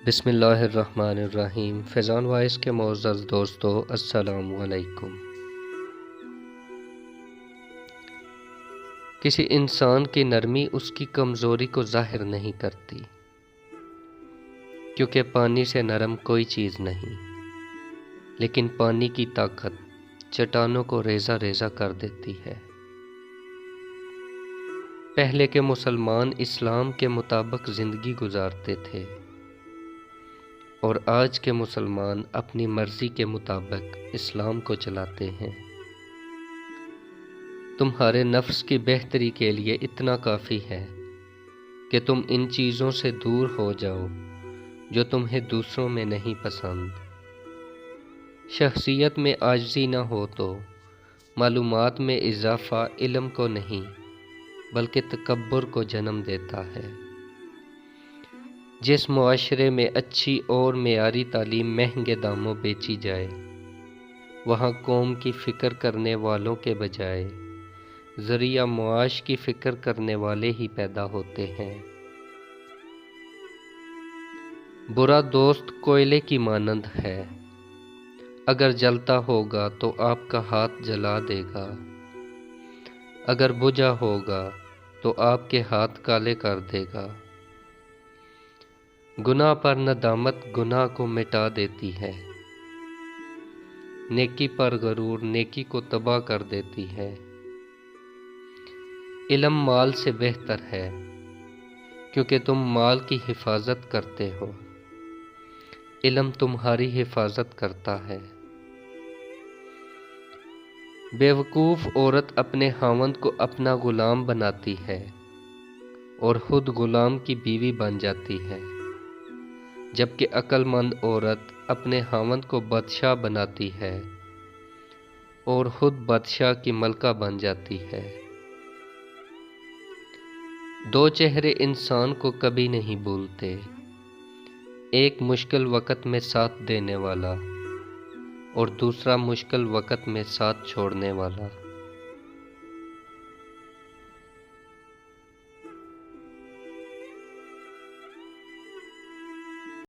بسم اللہ الرحمن الرحیم۔ فیضان وائس کے معزز دوستو، السلام علیکم۔ کسی انسان کی نرمی اس کی کمزوری کو ظاہر نہیں کرتی، کیونکہ پانی سے نرم کوئی چیز نہیں، لیکن پانی کی طاقت چٹانوں کو ریزہ ریزہ کر دیتی ہے۔ پہلے کے مسلمان اسلام کے مطابق زندگی گزارتے تھے، اور آج کے مسلمان اپنی مرضی کے مطابق اسلام کو چلاتے ہیں۔ تمہارے نفس کی بہتری کے لیے اتنا کافی ہے کہ تم ان چیزوں سے دور ہو جاؤ جو تمہیں دوسروں میں نہیں پسند۔ شخصیت میں عاجزی نہ ہو تو معلومات میں اضافہ علم کو نہیں بلکہ تکبر کو جنم دیتا ہے۔ جس معاشرے میں اچھی اور معیاری تعلیم مہنگے داموں بیچی جائے، وہاں قوم کی فکر کرنے والوں کے بجائے ذریعہ معاش کی فکر کرنے والے ہی پیدا ہوتے ہیں۔ برا دوست کوئلے کی مانند ہے، اگر جلتا ہوگا تو آپ کا ہاتھ جلا دے گا، اگر بجھا ہوگا تو آپ کے ہاتھ کالے کر دے گا۔ گناہ پر ندامت گناہ کو مٹا دیتی ہے، نیکی پر غرور نیکی کو تباہ کر دیتی ہے۔ علم مال سے بہتر ہے، کیونکہ تم مال کی حفاظت کرتے ہو، علم تمہاری حفاظت کرتا ہے۔ بیوقوف عورت اپنے خاوند کو اپنا غلام بناتی ہے اور خود غلام کی بیوی بن جاتی ہے، جبکہ عقل مند عورت اپنے خاوند کو بادشاہ بناتی ہے اور خود بادشاہ کی ملکہ بن جاتی ہے۔ دو چہرے انسان کو کبھی نہیں بھولتے، ایک مشکل وقت میں ساتھ دینے والا اور دوسرا مشکل وقت میں ساتھ چھوڑنے والا۔